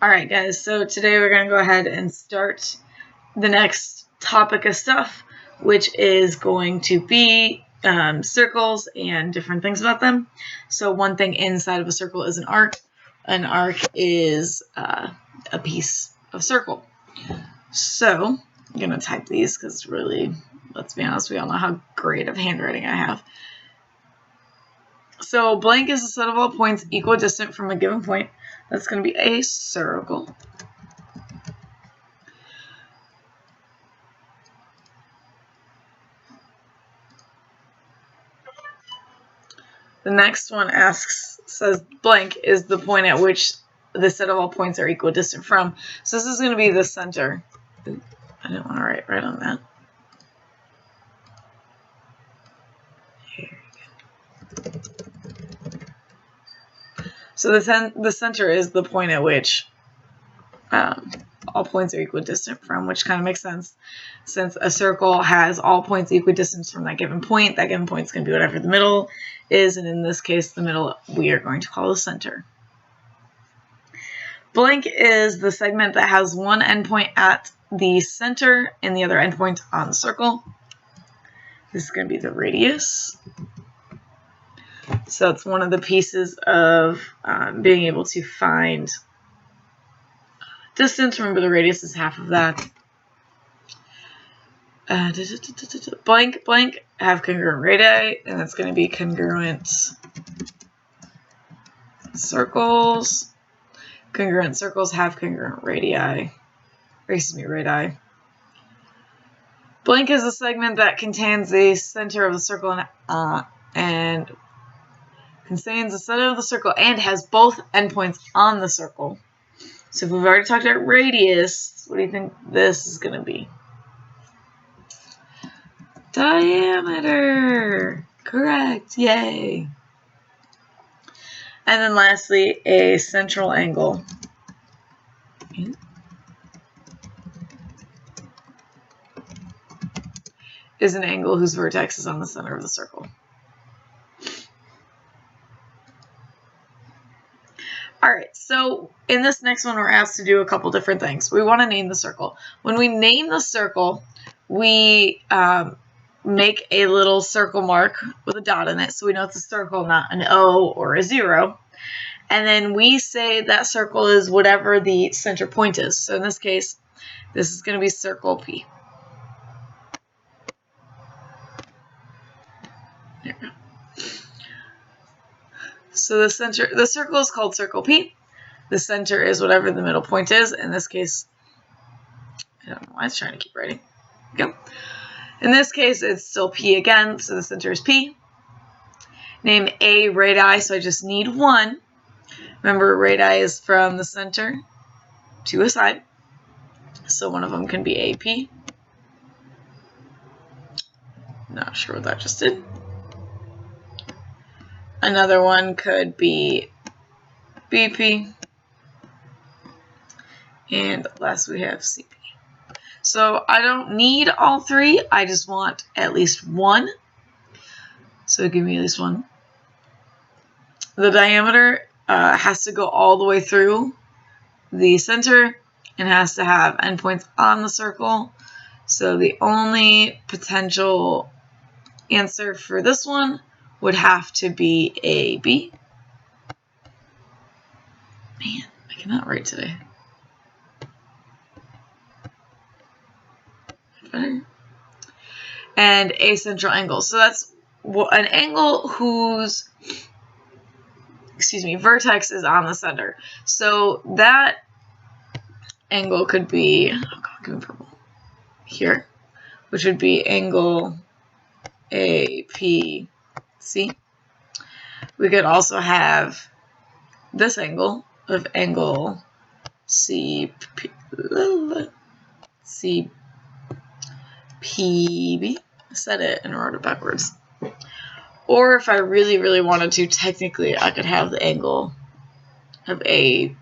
Alright guys, so today we're going to go ahead and start the next topic of stuff, which is going to be circles and different things about them. So one thing inside of a circle is an arc. An arc is a piece of circle. So I'm going to type these because really, let's be honest, we all know how great of handwriting I have. So blank is a set of all points equidistant from a given point. That's going to be a circle. The next one says blank is the point at which the set of all points are equidistant from. So this is going to be the center. Ooh, I didn't want to write right on that. Here we go. So the center is the point at which all points are equidistant from, which kind of makes sense since a circle has all points equidistant from that given point. That given point is going to be whatever the middle is, and in this case, the middle we are going to call the center. Blank is the segment that has one endpoint at the center and the other endpoint on the circle. This is going to be the radius. So it's one of the pieces of being able to find distance. Remember, the radius is half of that. Blank, blank have congruent radii, and that's going to be congruent circles. Congruent circles have congruent radii. Radii. Blank is a segment that contains the center of the circle and contains the center of the circle and has both endpoints on the circle. So if we've already talked about radius, what do you think this is going to be? Diameter. Correct. Yay. And then lastly, a central angle. Is an angle whose vertex is on the center of the circle. Alright, so in this next one we're asked to do a couple different things. We want to name the circle. When we name the circle, we make a little circle mark with a dot in it, so we know it's a circle, not an O or a 0. And then we say that circle is whatever the center point is. So in this case, this is going to be circle P. There we go. So the circle is called circle P. The center is whatever the middle point is. In this case, I don't know why it's trying to keep writing. Go. In this case, it's still P again, so the center is P. Name A radii, so I just need one. Remember, radii is from the center to a side, so one of them can be AP. Not sure what that just did. Another one could be BP. And last we have CP. So I don't need all three. I just want at least one. So give me at least one. The diameter has to go all the way through the center and has to have endpoints on the circle. So the only potential answer for this one would have to be AB. Man, I cannot write today. And a central angle. So that's an angle whose vertex is on the center. So that angle could be, oh God, give me purple, here, which would be angle APC. We could also have this angle of angle CPB. I said it and wrote it backwards. Or if I really, really wanted to, technically I could have the angle of APB,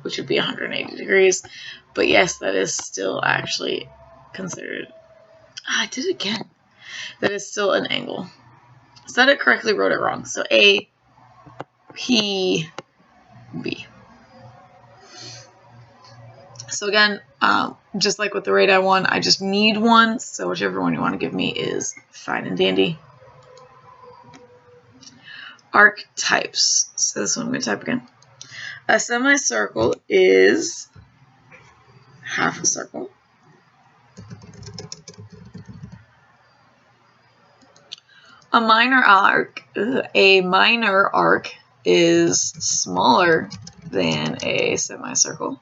which would be 180 degrees. But yes, that is still actually considered. I did it again. That is still an angle. Said it correctly, wrote it wrong. So APB. So again, just like with the radii one, I just need one, so whichever one you want to give me is fine and dandy. Archetypes. So this one I'm going to type again. A semicircle is half a circle. A minor arc is smaller than a semicircle.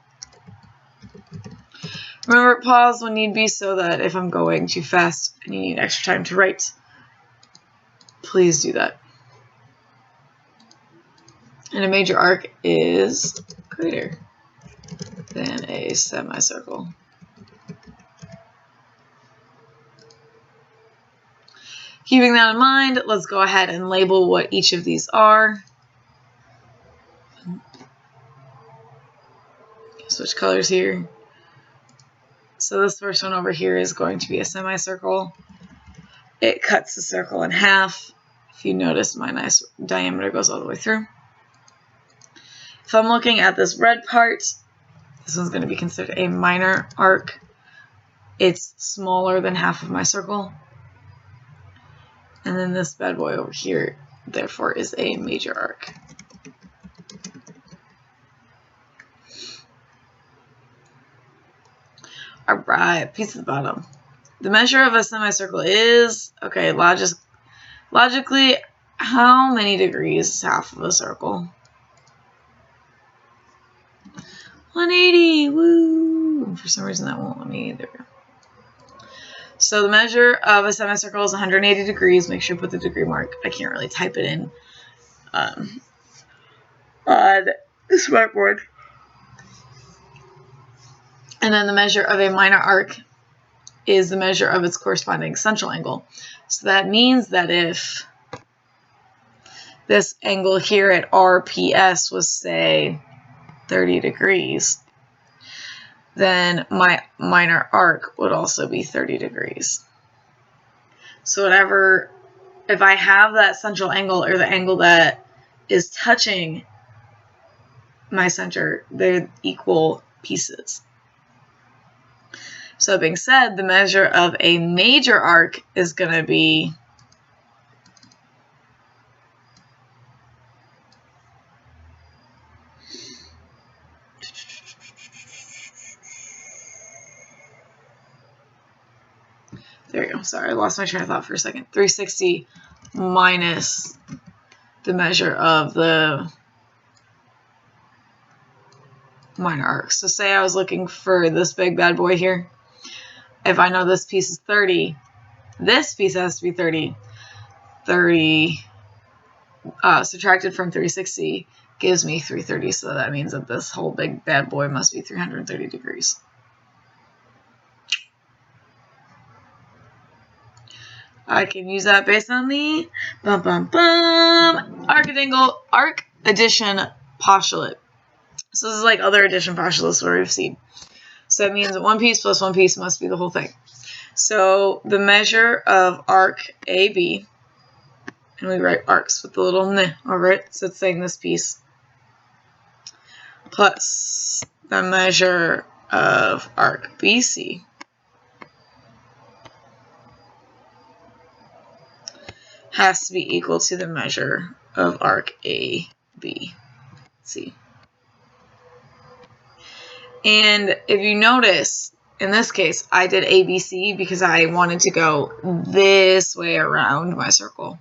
Remember, pause when need be so that if I'm going too fast and you need extra time to write, please do that. And a major arc is greater than a semicircle. Keeping that in mind, let's go ahead and label what each of these are. Switch colors here. So this first one over here is going to be a semicircle. It cuts the circle in half. If you notice, my nice diameter goes all the way through. If I'm looking at this red part, this one's going to be considered a minor arc. It's smaller than half of my circle. And then this bad boy over here, therefore, is a major arc. Alright, piece of the bottom. The measure of a semicircle is, okay, logically, how many degrees is half of a circle? 180, woo! For some reason that won't let me either. So the measure of a semicircle is 180 degrees. Make sure you put the degree mark. I can't really type it in on the smartboard. And then the measure of a minor arc is the measure of its corresponding central angle. So that means that if this angle here at RPS was, say, 30 degrees, then my minor arc would also be 30 degrees. So whatever, if I have that central angle or the angle that is touching my center, they're equal pieces. So that being said, the measure of a major arc is going to be there you go. Sorry, I lost my train of thought for a second. 360 minus the measure of the minor arc. So say I was looking for this big bad boy here. If I know this piece is 30, this piece has to be 30. 30 subtracted from 360 gives me 330. So that means that this whole big bad boy must be 330 degrees. I can use that based on the arc addition postulate. So this is like other addition postulates where we've seen. So that means that one piece plus one piece must be the whole thing. So the measure of arc AB, and we write arcs with the little n over it, so it's saying this piece, plus the measure of arc BC has to be equal to the measure of arc ABC. And if you notice, in this case, I did ABC because I wanted to go this way around my circle.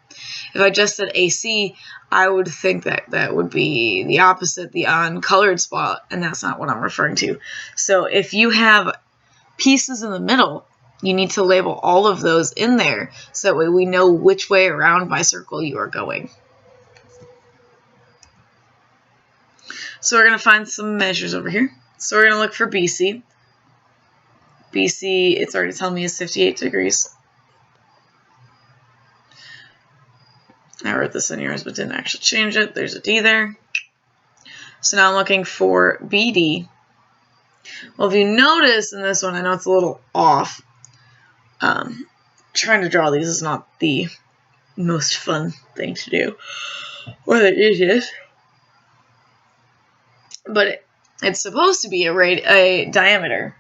If I just said AC, I would think that that would be the opposite, the uncolored spot, and that's not what I'm referring to. So if you have pieces in the middle, you need to label all of those in there, so that way we know which way around my circle you are going. So we're going to find some measures over here. So we're going to look for BC. BC, it's already telling me is 58 degrees. I wrote this in yours, but didn't actually change it. There's a D there. So now I'm looking for BD. Well, if you notice in this one, I know it's a little off. Trying to draw these is not the most fun thing to do, or the easiest. But it's supposed to be a diameter.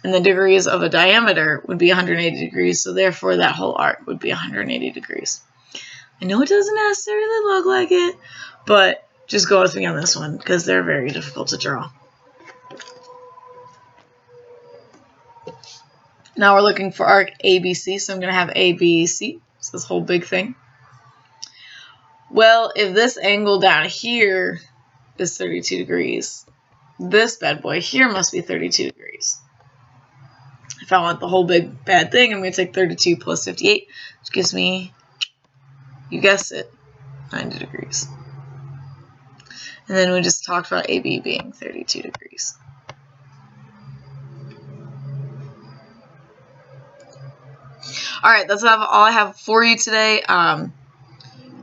And the degrees of a diameter would be 180 degrees, so therefore that whole arc would be 180 degrees. I know it doesn't necessarily look like it, but just go with me on this one, because they're very difficult to draw. Now we're looking for arc ABC, so I'm going to have ABC. It's this whole big thing. Well, if this angle down here is 32 degrees, this bad boy here must be 32 degrees. If I want the whole big bad thing, I'm going to take 32 plus 58, which gives me, you guessed it, 90 degrees. And then we just talked about AB being 32 degrees. Alright, that's all I have for you today.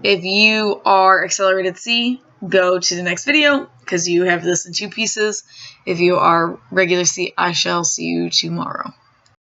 If you are Accelerated C, go to the next video, because you have this in 2 pieces. If you are regular C, I shall see you tomorrow.